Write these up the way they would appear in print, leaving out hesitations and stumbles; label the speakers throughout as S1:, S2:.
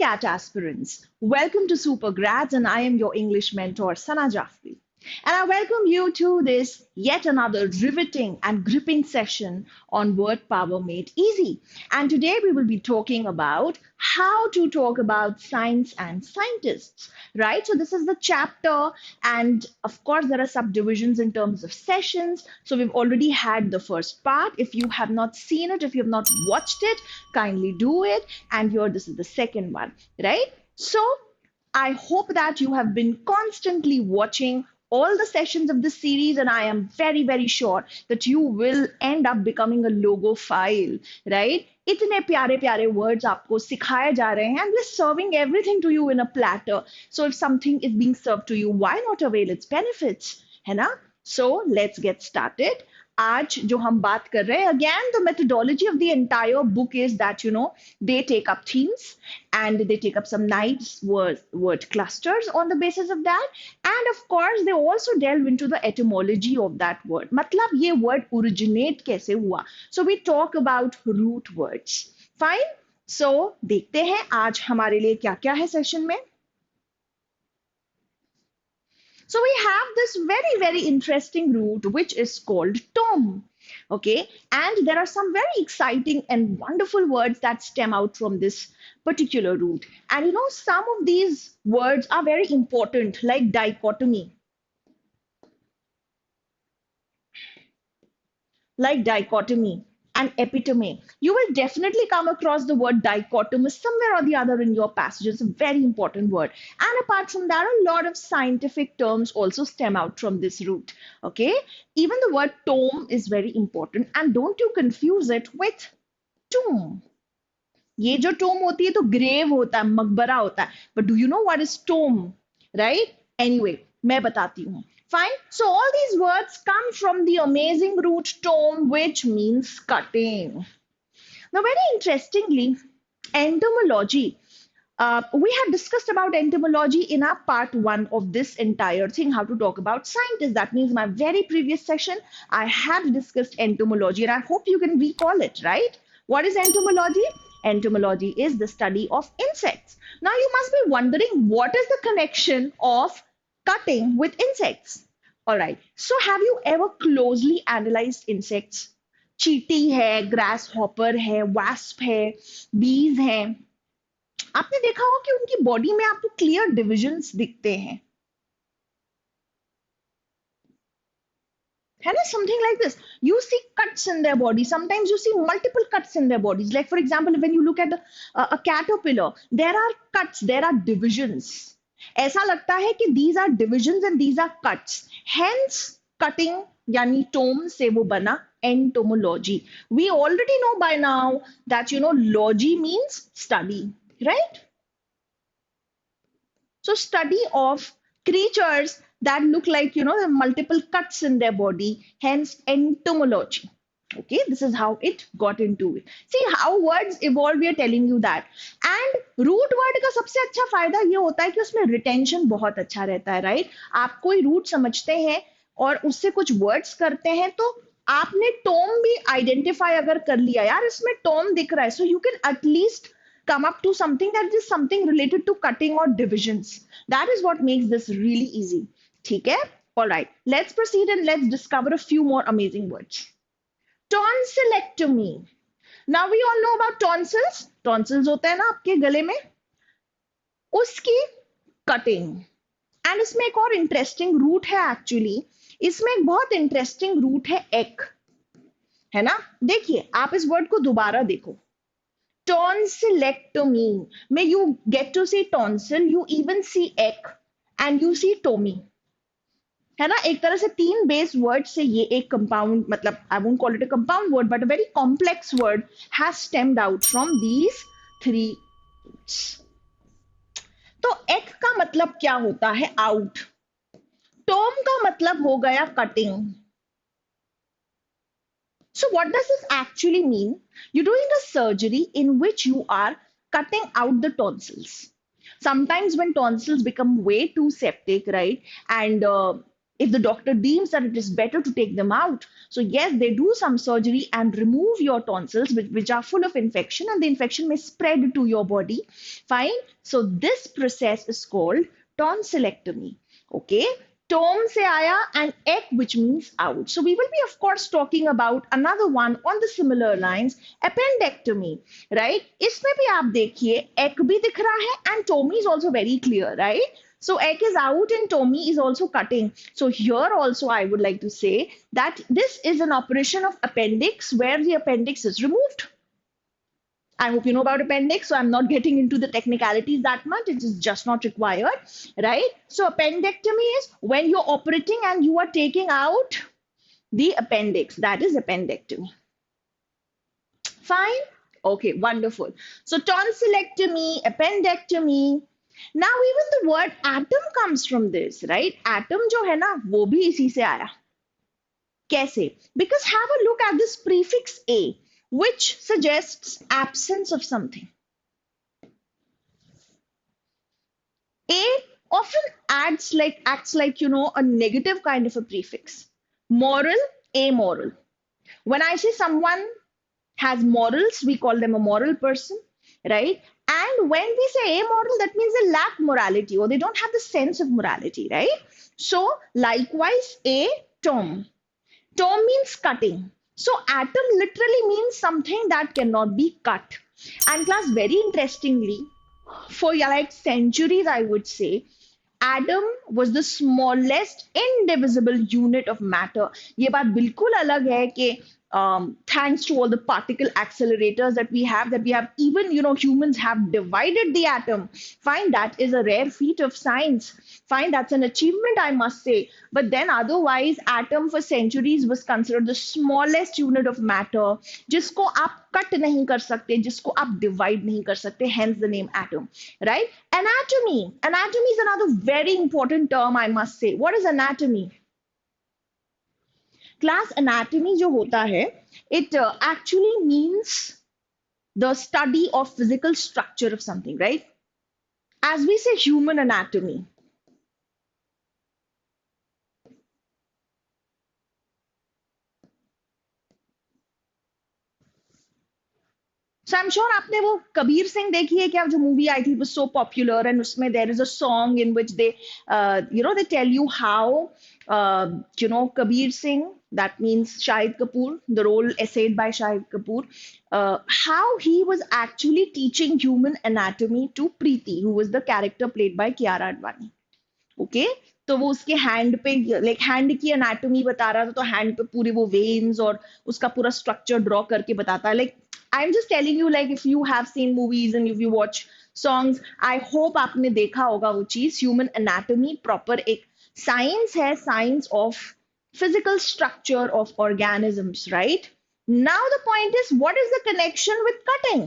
S1: CAT aspirants. Welcome to Super Grads, and I am your English mentor, Sana Jafri. And I welcome you to this yet another riveting and gripping session on Word Power Made Easy. And today we will be talking about how to talk about science and scientists, right? So this is the chapter, and of course, there are subdivisions in terms of sessions. So we've already had the first part. If you have not seen it, if you have not watched it, kindly do it. And here, this is the second one, right? So I hope that you have been constantly watching all the sessions of this series, and I am very, very sure that you will end up becoming a logophile, right? इतने प्यारे प्यारे words आपको सिखाए जा रहे हैं, and we're serving everything to you in a platter. So if something is being served to you, why not avail its benefits? है ना? So let's get started. आज जो हम बात कर रहे हैं, again the methodology of the entire book is that they take up themes and they take up some nice word clusters on the basis of that, and of course they also delve into the etymology of that word. मतलब ये word originate कैसे हुआ? So we talk about root words. Fine. So देखते हैं आज हमारे लिए क्या क्या है सेशन में. So we have this very, very interesting root, which is called tome. Okay. And there are some very exciting and wonderful words that stem out from this particular root. And some of these words are very important, like dichotomy. And epitome. You will definitely come across the word dichotomous somewhere or the other in your passage. It's a very important word. And apart from that, a lot of scientific terms also stem out from this root. Okay. Even the word tome is very important. And don't you confuse it with tomb. ये जो tomb होती है तो grave होता है, मकबरा होता है. But do you know what is tomb? Right? Anyway, मैं बताती हूँ. Fine. So all these words come from the amazing root tome, which means cutting. Now, very interestingly, entomology. We had discussed about entomology in our part 1 of this entire thing, how to talk about scientists. That means my very previous session, I had discussed entomology, and I hope you can recall it, right? What is entomology? Entomology is the study of insects. Now, you must be wondering, what is the connection of cutting with insects? All right. So have you ever closely analyzed insects? चींटी है, grasshopper है, wasp है, bees हैं. आपने देखा हो कि उनकी बॉडी में आपको क्लियर डिविजन्स दिखते हैं. है ना? Something like this. You see cuts in their body. Sometimes you see multiple cuts in their bodies. Like for example, when you look at a caterpillar, there are cuts, there are divisions. ऐसा लगता है कि these are divisions and these are cuts. Hence, cutting यानी tome से वो बना entomology. We already know by now that logy means study, right? So study of creatures that look like multiple cuts in their body. Hence entomology. Okay, this is how it got into it. See how words evolve, we are telling you that. And root word का सबसे अच्छा फायदा ये होता है कि उसमें retention बहुत अच्छा रहता है, राइट? आप कोई रूट समझते हैं और उससे कुछ वर्ड्स करते हैं तो आपने टोम भी आइडेंटिफाई अगर कर लिया, यार इसमें टोम दिख रहा है, so you can at least come up to something that is something related to cutting or divisions. That is what makes this really easy. ठीक है? All right, let's proceed and let's discover a few more amazing words. Tonsillectomy. Now we all know about tonsils. Tonsils होते हैं ना आपके गले में. उसकी cutting. And इसमें एक और interesting root है actually. इसमें एक बहुत interesting root है ek. है ना? देखिए, आप इस word को दोबारा देखो. Tonsillectomy. May you get to see tonsil, you even see ek, and you see tomy. है ना? एक तरह से 3 बेस वर्ड से ये एक कंपाउंड, मतलब I won't call it a compound word but a very complex word has stemmed out from these 3 roots. तो एक का मतलब क्या होता है? आउट. टोम का मतलब हो गया cutting. So what does this actually mean? You're doing a surgery in which you are cutting out the tonsils. Sometimes when tonsils become way too septic, right, and if the doctor deems that it is better to take them out. So, yes, they do some surgery and remove your tonsils, which are full of infection, and the infection may spread to your body. Fine. So, this process is called tonsillectomy. Okay. Tom se aaya and ek, which means out. So, we will be, of course, talking about another one on the similar lines, appendectomy, right? इसमें भी आप देखिए ek भी दिख रहा है and Tommy is also very clear, right? So egg is out and Tommy is also cutting. So here also I would like to say that this is an operation of appendix where the appendix is removed. I hope you know about appendix, so I'm not getting into the technicalities that much. It is just not required, right? So appendectomy is when you're operating and you are taking out the appendix. That is appendectomy. Fine? Okay, wonderful. So tonsillectomy, appendectomy. Now even the word atom comes from this, right? Atom जो है ना वो भी इसी से आया. कैसे? Because have a look at this prefix a, which suggests absence of something. A often acts like a negative kind of a prefix. Moral, amoral. When I say someone has morals, we call them a moral person, right? And when we say amoral, that means they lack morality or they don't have the sense of morality, right? So, likewise, atom. Tom means cutting. So, atom literally means something that cannot be cut. And class, very interestingly, for like centuries, I would say, atom was the smallest indivisible unit of matter. ये बात बिल्कुल अलग है कि thanks to all the particle accelerators that we have even humans have divided the atom. Fine, that is a rare feat of science. Fine, that's an achievement, I must say. But then otherwise, atom for centuries was considered the smallest unit of matter, जिसको आप cut नहीं कर सकते, जिसको आप divide नहीं कर सकते, hence the name atom, right? Anatomy is another very important term, I must say. What is anatomy? Class, anatomy जो होता है, it actually means the study of physical structure of something, right? As we say human anatomy. So I'm sure आपने वो कबीर सिंह देखी है क्या, जो movie आई थी, was so popular, and उसमें there is a song in which they they tell you how Kabir Singh, that means Shahid Kapoor, the role essayed by Shahid Kapoor, how he was actually teaching human anatomy to Preeti, who was the character played by Kiara Advani. Okay तो वो उसके hand पे like hand की anatomy बता रहा था, तो hand पे पूरे वो वेन्स और उसका पूरा स्ट्रक्चर ड्रॉ करके बताता है. Like I am just telling you, like if you have seen movies and if you watch songs, I hope आपने देखा होगा वो चीज. ह्यूमन एनाटॉमी प्रॉपर एक साइंस है, science of physical structure of organisms, right? Now the point is, what is the connection with cutting?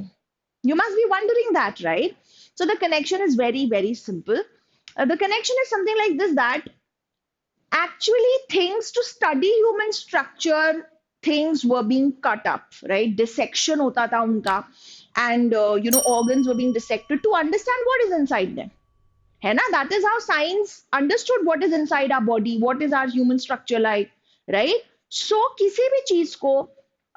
S1: You must be wondering that, right? So the connection is very, very simple. The connection is something like this, that actually things to study human structure, things were being cut up, right? Dissection hota tha unka, and organs were being dissected to understand what is inside them. है ना? That is how science understood what is inside our body, what is our human structure like, right? So किसी भी चीज को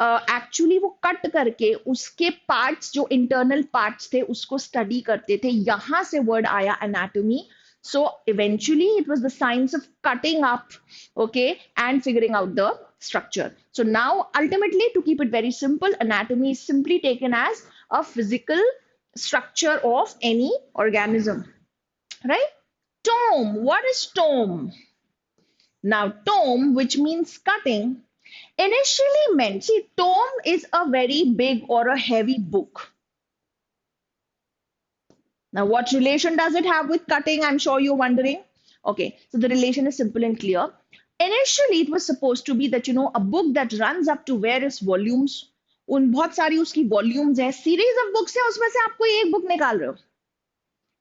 S1: actually वो cut करके उसके parts, जो इंटरनल पार्ट्स थे, उसको स्टडी करते थे. यहां से वर्ड आया anatomy. So eventually it was the science of cutting up, okay, and figuring out the structure. So now ultimately, to keep it very simple, anatomy is simply taken as a physical structure of any organism, right? Tome, what is tome? Now tome, which means cutting, initially meant, see, tome is a very big or a heavy book. Now, what relation does it have with cutting? I'm sure you're wondering. Okay, so the relation is simple and clear. Initially, it was supposed to be that, a book that runs up to various volumes. उन बहुत सारी उसकी volumes है, series of books है, उसमें से आप कोई एक book निकाल रहे हो,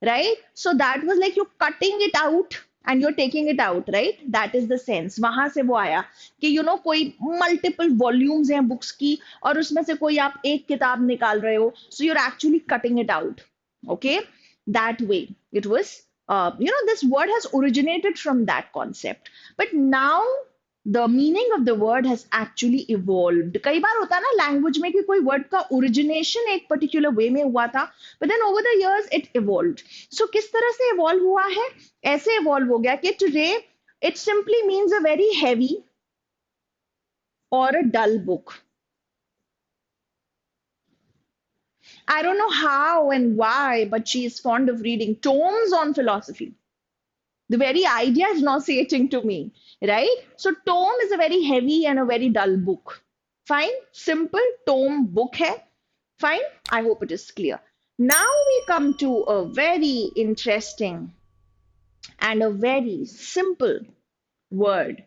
S1: right? So that was like you're cutting it out and you're taking it out, right? That is the sense. वहां से वो आया कि कोई multiple volumes हैं books की, और उसमें से कोई आप एक किताब निकाल रहे हो, so you're actually cutting it out. Okay, that way it was This word has originated from that concept. But now the meaning of the word has actually evolved. कई बार होता है ना लैंग्वेज में कि कोई वर्ड का ओरिजिनेशन एक particular way में हुआ था, but then over the years it evolved. So किस तरह से evolve हुआ है? ऐसे evolve हो गया कि today it simply means a very heavy or a dull book. I don't know how and why, but she is fond of reading tomes on philosophy. The very idea is nauseating to me, right? So, tome is a very heavy and a very dull book. Fine, simple tome book hai. Fine, I hope it is clear. Now we come to a very interesting and a very simple word,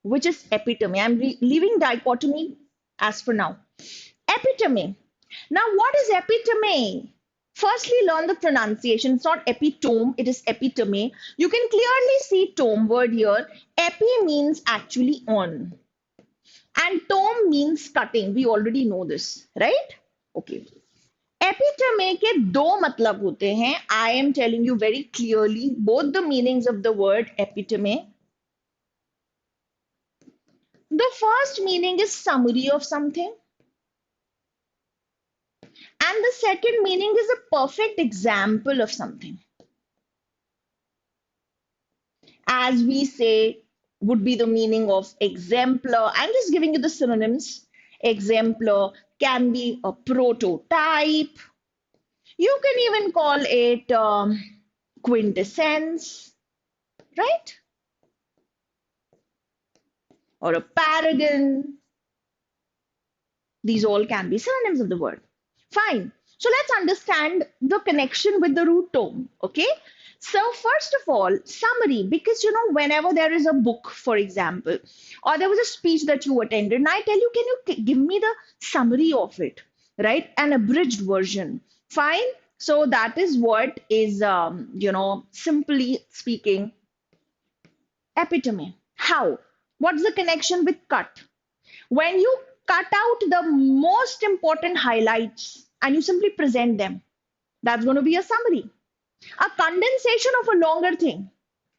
S1: which is epitome. I'm leaving dichotomy as for now. Epitome. Now, what is epitome? Firstly, learn the pronunciation. It's not epitome, it is epitome. You can clearly see tome word here. Epi means actually on. And tome means cutting. We already know this, right? Okay. Epitome के दो मतलब होते हैं. I am telling you very clearly both the meanings of the word epitome. The first meaning is summary of something. And the second meaning is a perfect example of something. As we say, would be the meaning of exemplar. I'm just giving you the synonyms. Exemplar can be a prototype. You can even call it quintessence, right? Or a paragon. These all can be synonyms of the word. Fine. So let's understand the connection with the root tome. Okay. So first of all, summary, because whenever there is a book, for example, or there was a speech that you attended, and I tell you, can you give me the summary of it, right? An abridged version. Fine. So that is what is, simply speaking, epitome. How? What's the connection with cut? When you cut out the most important highlights and you simply present them, that's going to be a summary. A condensation of a longer thing,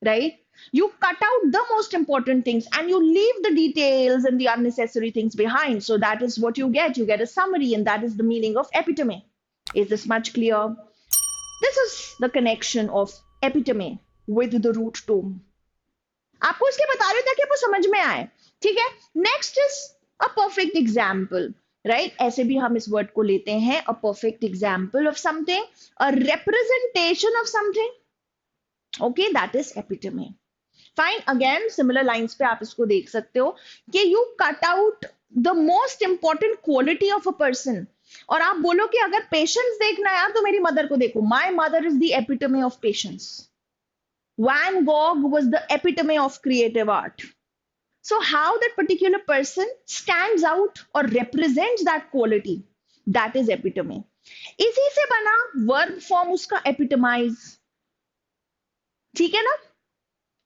S1: right? You cut out the most important things and you leave the details and the unnecessary things behind. So that is what you get. You get a summary, and that is the meaning of epitome. Is this much clear? This is the connection of epitome with the root tome. आपको इसलिए बता रही हूँ ताकि आपको समझ में आए. ठीक है? Next is a perfect example. Right? ऐसे भी हम इस वर्ड को लेते हैं. A perfect example of something, a representation of something. Okay, that is epitome. Fine. Again, similar lines पे आप इसको देख सकते हो कि you cut out the most important quality of a person. और आप बोलो कि अगर patience देखना है यार तो मेरी मदर को देखो. My mother is the epitome of patience. Van Gogh was the epitome of creative art. So how that particular person stands out or represents that quality, that is epitome. इसी से बना verb form उसका epitomize. ठीक है ना?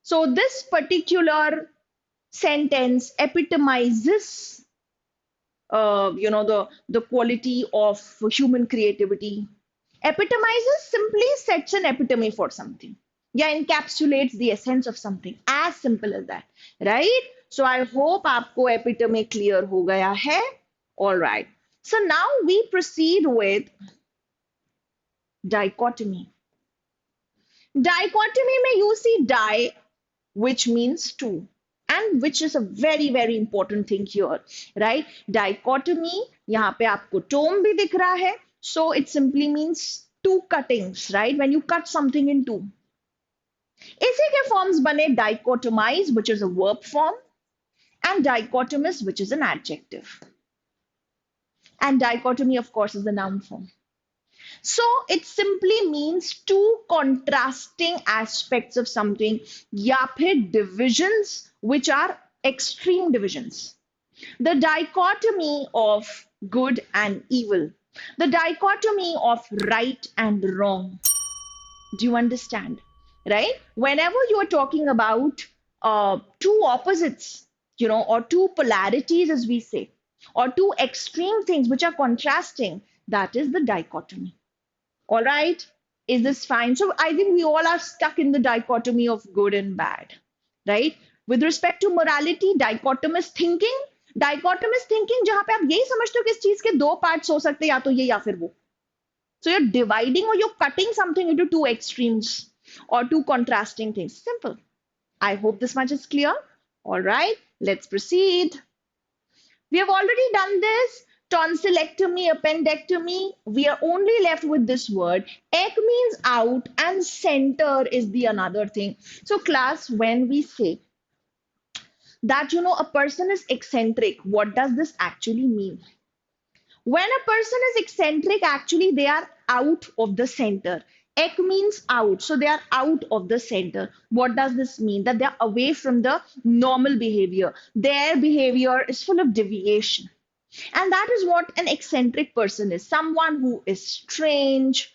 S1: So this particular sentence epitomizes, the quality of human creativity. Epitomizes simply sets an epitome for something. Yeah, encapsulates the essence of something. As simple as that, right? So I hope आपको epitome clear हो गया है. All right. So now we proceed with dichotomy. Dichotomy में you see di, which means two, and which is a very very important thing here, right? Dichotomy, यहाँ पे आपको tome भी दिख रहा है. So it simply means two cuttings, right? When you cut something in two. इसी के forms बने dichotomize, which is a verb form, and dichotomous, which is an adjective. And dichotomy, of course, is the noun form. So it simply means two contrasting aspects of something, या फिर divisions which are extreme divisions. The dichotomy of good and evil. The dichotomy of right and wrong. Do you understand? Right? Whenever you are talking about two opposites, or two polarities, as we say, or two extreme things which are contrasting, that is the dichotomy. All right? Is this fine? So I think we all are stuck in the dichotomy of good and bad, right? With respect to morality, dichotomous thinking जहां पे आप यही समझते हो कि इस चीज के दो पार्ट्स हो सकते हैं, या तो ये या फिर वो. So you're dividing or you're cutting something into two extremes or two contrasting things. Simple. I hope this much is clear. All right, let's proceed. We have already done this. Tonsillectomy, appendectomy. We are only left with this word. Ek means out and center is the another thing. So class, when we say that, a person is eccentric, what does this actually mean? When a person is eccentric, actually they are out of the center. Ek means out. So they are out of the center. What does this mean? That they are away from the normal behavior. Their behavior is full of deviation. And that is what an eccentric person is. Someone who is strange.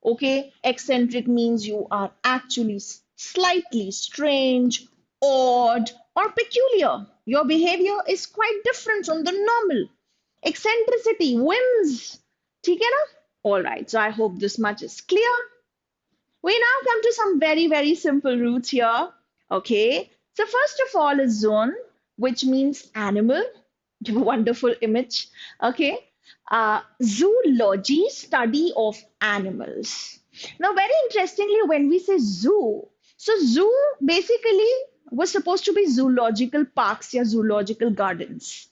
S1: Okay, eccentric means you are actually slightly strange, odd, or peculiar. Your behavior is quite different from the normal. Eccentricity, whims. ठीक है ना? All right, so I hope this much is clear. We now come to some very, very simple roots here. Okay, so first of all is zone, which means animal. Wonderful image. Okay, zoology, study of animals. Now, very interestingly, when we say zoo, so zoo basically was supposed to be zoological parks या zoological gardens.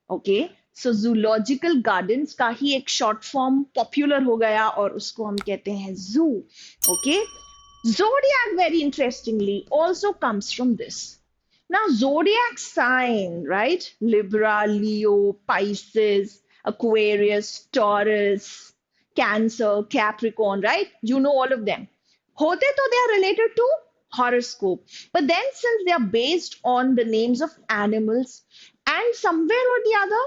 S1: Okay, so zoological gardens का ही एक short form popular हो गया और उसको हम कहते हैं zoo. Okay, zodiac very interestingly also comes from this. Now, zodiac sign, right? Libra, Leo, Pisces, Aquarius, Taurus, Cancer, Capricorn, right? You know all of them. Hote to they are related to horoscope. But then since they are based on the names of animals and somewhere or the other,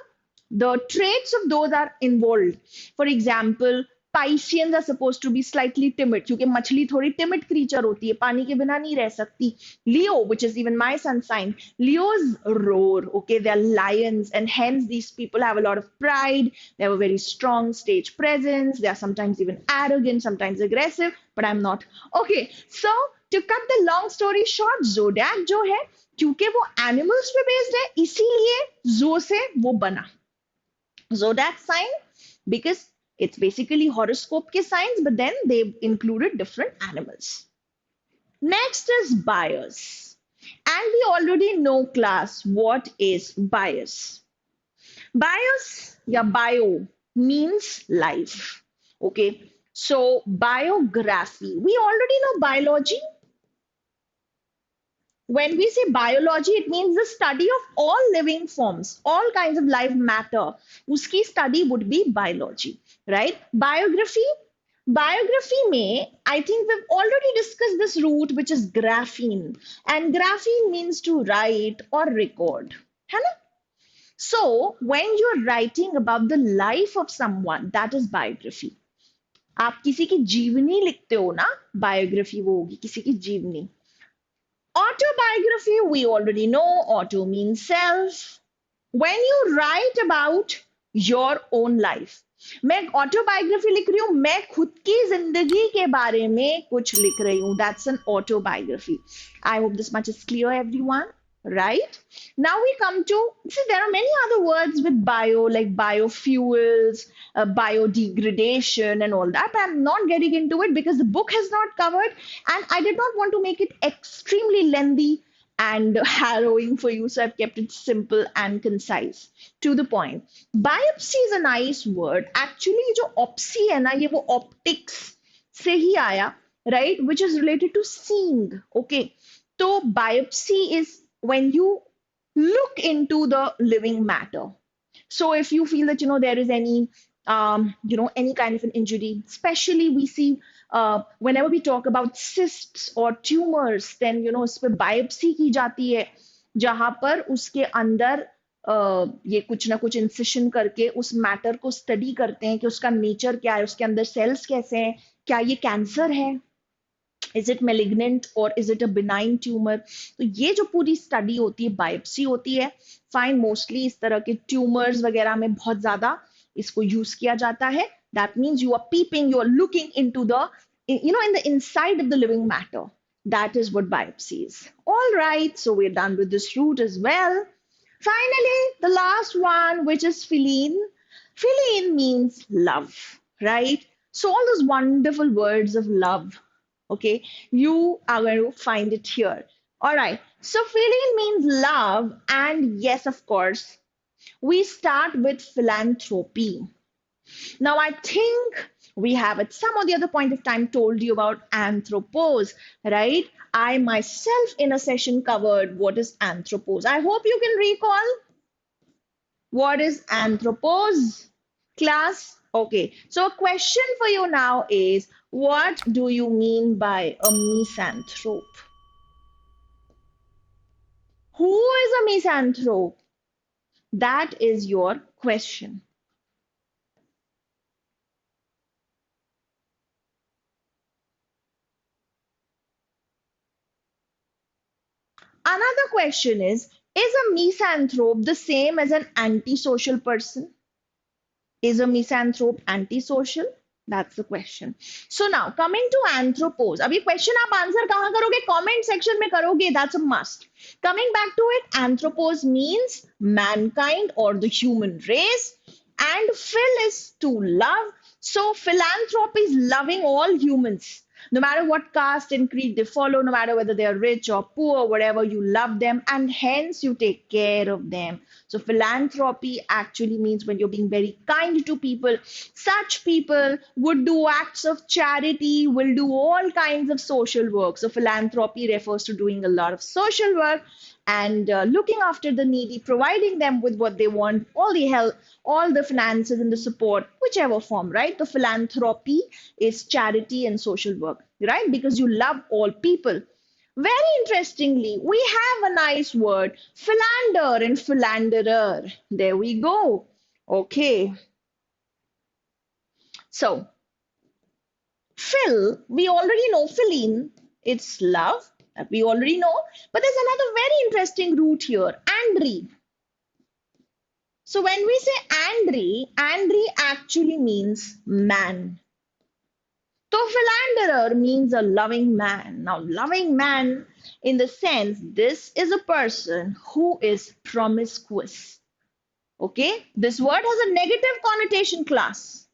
S1: the traits of those are involved. For example, Pisceans are supposed to be slightly timid क्योंकि मछली थोड़ी timid creature होती है, पानी के बिना नहीं रह सकती. Leo, which is even my sun sign, Leos roar. Okay, they are lions, and hence these people have a lot of pride. They have a very strong stage presence. They are sometimes even arrogant, sometimes aggressive, but I'm not. Okay, so to cut the long story short, zodiac जो है क्योंकि वो animals पे based है, इसीलिए zoo से वो बना. Zodiac sign because it's basically horoscope ke signs, but then they included different animals. Next is bias. And we already know, class, what is bias. Bias, yeah, bio means life. Okay, so biography. We already know biology. When we say biology, it means the study of all living forms, all kinds of live matter. Uski study would be biology, right? Biography. Biography may, I think we've already discussed this root, which is graphene. And graphene means to write or record. है ना? So, when you're writing about the life of someone, that is biography. आप किसी की जीवनी लिखते हो ना, biography वो होगी, किसी की जीवनी. Autobiography, we already know, auto means self. When you write about your own life, मैं autobiography लिख रही हूँ, मैं खुद की जिंदगी के बारे में कुछ लिख रही हूँ. That's an autobiography. I hope this much is clear, everyone. Right? Now we come to, see, there are many other words with bio, like biofuels, biodegradation, and all that. But I'm not getting into it because the book has not covered, and I did not want to make it extremely lengthy and harrowing for you. So I've kept it simple and concise, to the point. Biopsy is a nice word. Actually, जो opsy है ना, ये वो optics से ही आया, right? Which is related to seeing. Okay. So biopsy is when you look into the living matter. So if you feel that there is any any kind of an injury, especially we see whenever we talk about cysts or tumors, then उस पे biopsy की जाती है जहां पर उसके अंदर ये कुछ ना कुछ इंसिशन करके उस मैटर को स्टडी करते हैं कि उसका नेचर क्या है, उसके अंदर सेल्स कैसे हैं, क्या ये कैंसर है, is it malignant or is it a benign tumor. तो ये जो पूरी स्टडी होती है बायोप्सी होती है. फाइन, मोस्टली इस तरह के ट्यूमर्स वगैरह में बहुत ज्यादा इसको यूज किया जाता है. That means you are peeping, you are looking into the in the inside of the living matter. That is what biopsy is. All right, so we're done with this route as well. Finally, the last one, which is philine. Philine means love, right? So all those wonderful words of love, okay, you are going to find it here. All right, so philine means love, and yes, of course, we start with philanthropy. Now, I think we have at some or the other point of time told you about anthropos, right? I myself in a session covered what is anthropos. I hope you can recall what is anthropos, class. Okay, so a question for you now is, what do you mean by a misanthrope? Who is a misanthrope? That is your question. Another question is a misanthrope the same as an antisocial person? Is a misanthrope antisocial? That's the question. So now coming to anthropos. अभी question आप answer कहाँ करोगे? Comment section में करोगे. That's a must. Coming back to it, anthropos means mankind or the human race, and phil is to love. So philanthropy is loving all humans. No matter what caste and creed they follow, no matter whether they are rich or poor, whatever, you love them and hence you take care of them. So, philanthropy actually means when you're being very kind to people. Such people would do acts of charity, will do all kinds of social work. So, philanthropy refers to doing a lot of social work and looking after the needy, providing them with what they want, all the help, all the finances and the support, whichever form, right? The philanthropy is charity and social work, right? Because you love all people. Very interestingly, we have a nice word, philander and philanderer. There we go. Okay. So, Phil, we already know philine, it's love, that we already know. But there's another very interesting root here, Andre. So when we say Andre actually means man. So philanderer means a loving man. Now, loving man in the sense this is a person who is promiscuous. Okay, this word has a negative connotation, class.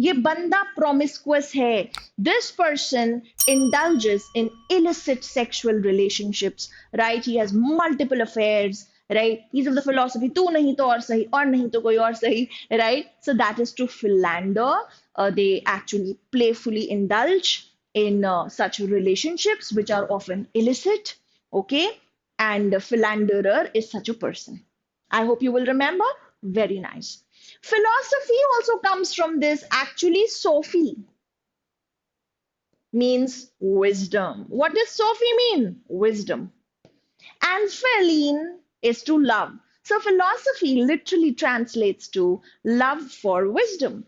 S1: ये बंदा promiscuous है. This person indulges in illicit sexual relationships, right? He has multiple affairs, right? He's of the philosophy, तू नहीं तो और सही, और नहीं तो कोई और सही, right? So that is to philander. They actually playfully indulge in such relationships which are often illicit, okay? And a philanderer is such a person. I hope you will remember. Very nice. Philosophy also comes from this. Actually, Sophie means wisdom. What does Sophie mean? Wisdom. And Feline is to love. So philosophy literally translates to love for wisdom.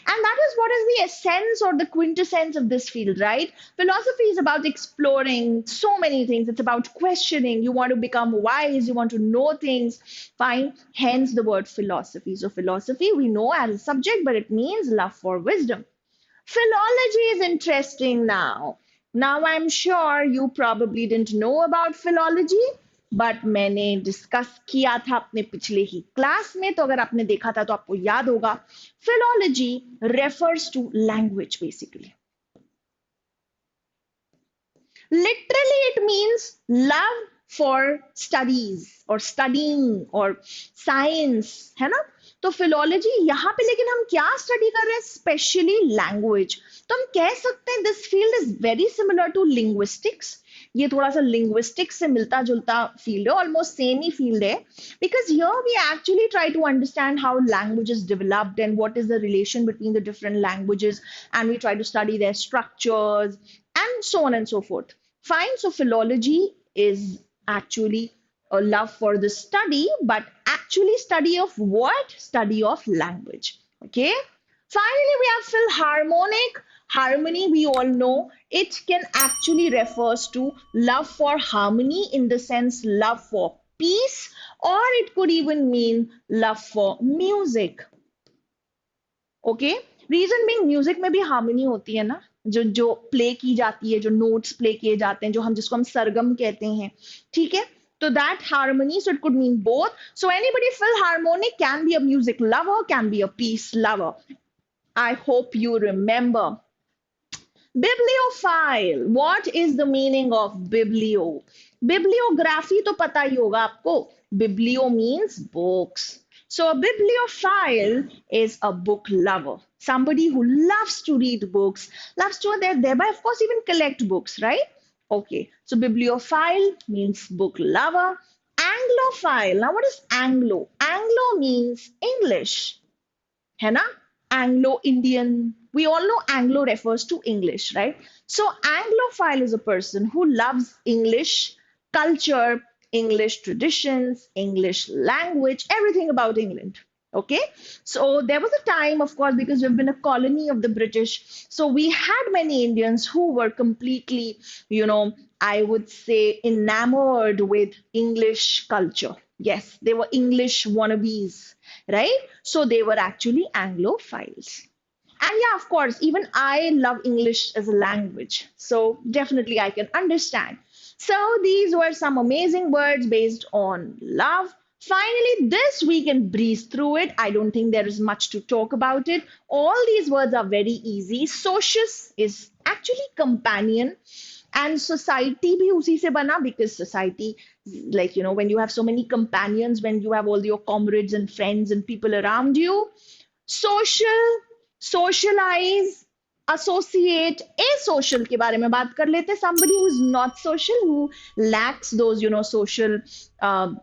S1: And that is what is the essence or the quintessence of this field, right? Philosophy is about exploring so many things. It's about questioning. You want to become wise, you want to know things. Fine. Hence the word philosophy. So, philosophy we know as a subject, but it means love for wisdom. Philology is interesting now. Now, I'm sure you probably didn't know about philology, but मैंने discuss किया था अपने पिछले ही class में, तो अगर आपने देखा था तो आपको याद होगा. Philology refers to language basically. Literally, it means love for studies or studying or science, है ना? तो फिलोलॉजी यहाँ पे लेकिन हम क्या स्टडी कर रहे हैं? Specially language. तो हम कह सकते हैं this field is very similar to linguistics. ये थोड़ा सा लिंग्विस्टिक्स से मिलता जुलता फील्ड है, ऑलमोस्ट सेम ही फील्ड है, because here we actually try to understand how languages developed and what is the relation between the different languages, and we try to study their structures and so on and so forth. Fine. So philology is actually a love for the study, but actually study of what? Study of language. Okay. Finally, we have philharmonic. Harmony, we all know it can actually refers to love for harmony in the sense love for peace, or it could even mean love for music. Okay. Reason being music में भी harmony होती है ना, जो जो play की जाती है, जो नोट्स प्ले किए जाते हैं, जो हम जिसको हम सरगम कहते हैं, ठीक है? तो that harmony, so it could mean both. So anybody feel harmonic can be a music lover, can be a peace lover. I hope you remember. Bibliophile. What is the meaning of biblio? Bibliography तो पता ही होगा आपको. Biblio means books. So a bibliophile is a book lover. Somebody who loves to read books, loves to thereby of course even collect books, right? Okay. So bibliophile means book lover. Anglophile. Now what is Anglo? Anglo means English. है ना? Anglo-Indian. We all know Anglo refers to English, right? So Anglophile is a person who loves English culture, English traditions, English language, everything about England. Okay, so there was a time, of course, because we've been a colony of the British, so we had many Indians who were completely, I would say, enamored with English culture. Yes, they were English wannabes, right? So they were actually Anglophiles. And yeah, of course, even I love English as a language. So definitely I can understand. So these were some amazing words based on love. Finally, this we can breeze through it. I don't think there is much to talk about it. All these words are very easy. Socius is actually companion, and society bhi usi se bana, because society, like, when you have so many companions, when you have all your comrades and friends and people around you. Social, socialize, associate, asocial के बारे में बात कर लेते हैं. Somebody who is not social, who lacks those, social uh,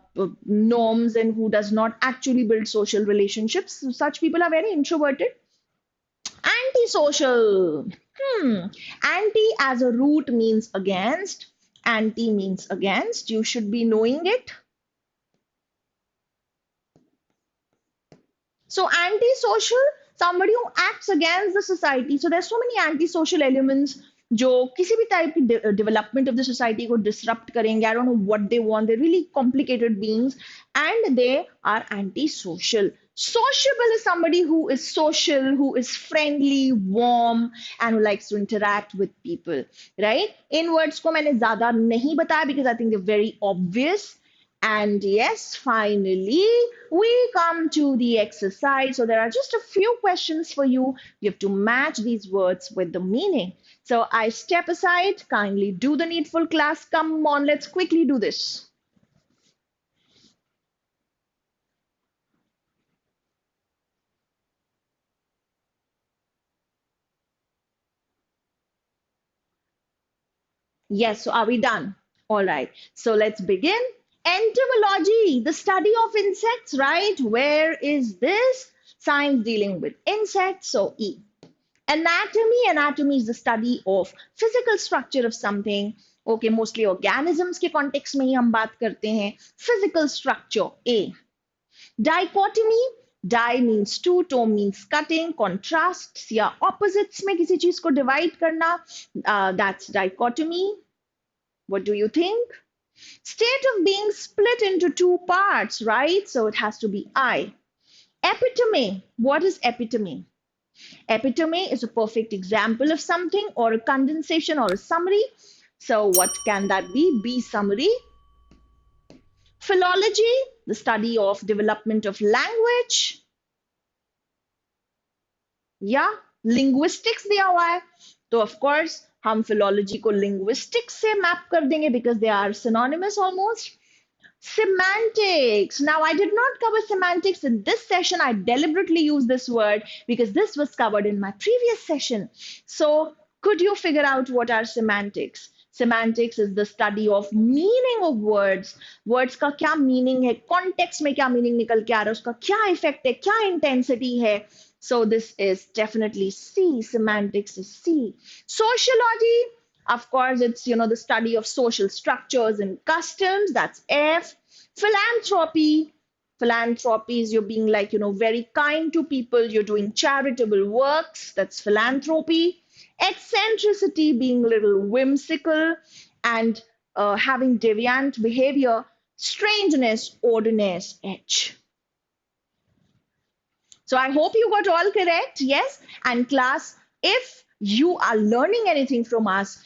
S1: norms, and who does not actually build social relationships. Such people are very introverted. Antisocial. Anti as a root means against. Anti means against. You should be knowing it. So antisocial, somebody who acts against the society. So there's so many antisocial elements जो किसी भी type की development of the society को disrupt करेंगे. I don't know what they want. They're really complicated beings, and they are antisocial. Sociable is somebody who is social, who is friendly, warm, and who likes to interact with people, right? In words को मैंने ज़्यादा नहीं बताया because I think they're very obvious. And yes, finally, we come to the exercise. So there are just a few questions for you. You have to match these words with the meaning. So I step aside, kindly do the needful class. Come on, let's quickly do this. Yes, so are we done? All right, so let's begin. Entomology, the study of insects, right? Where is this? Science dealing with insects, so E. Anatomy is the study of physical structure of something. Okay, mostly organisms के context में ही हम बात करते हैं. Physical structure, A. Dichotomy, di means two, tome means cutting, contrasts या opposites में किसी चीज को divide करना, that's dichotomy. What do you think? State of being split into two parts, right? So it has to be I. Epitome, what is epitome? Epitome is a perfect example of something, or a condensation, or a summary. So what can that be? B, summary. Philology, the study of development of language. या linguistics दिया हुआ है, तो of course हम philology को linguistics से map कर देंगे because they are synonymous almost. Semantics. Now, I did not cover semantics in this session. I deliberately used this word because this was covered in my previous session. So, could you figure out what are semantics? Semantics is the study of meaning of words. Words का क्या meaning है, context में क्या meaning निकल के आ रहा है, उसका क्या effect है, क्या intensity है. So this is definitely C. Semantics is C. Sociology, of course, it's, the study of social structures and customs. That's F. Philanthropy. Philanthropy is you're being like, very kind to people. You're doing charitable works. That's philanthropy. Eccentricity, being a little whimsical and having deviant behavior. Strangeness, oddness, H. So I hope you got all correct. Yes. And class, if you are learning anything from us,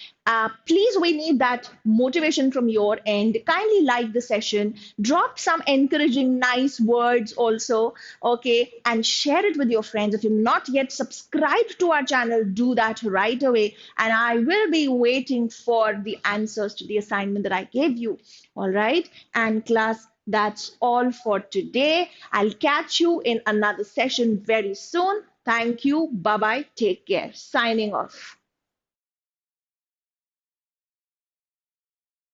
S1: please, we need that motivation from your end. Kindly like the session, drop some encouraging, nice words also, okay, and share it with your friends. If you're not yet subscribed to our channel, do that right away. And I will be waiting for the answers to the assignment that I gave you. All right. And class, that's all for today. I'll catch you in another session very soon. Thank you. Bye bye. Take care. Signing off.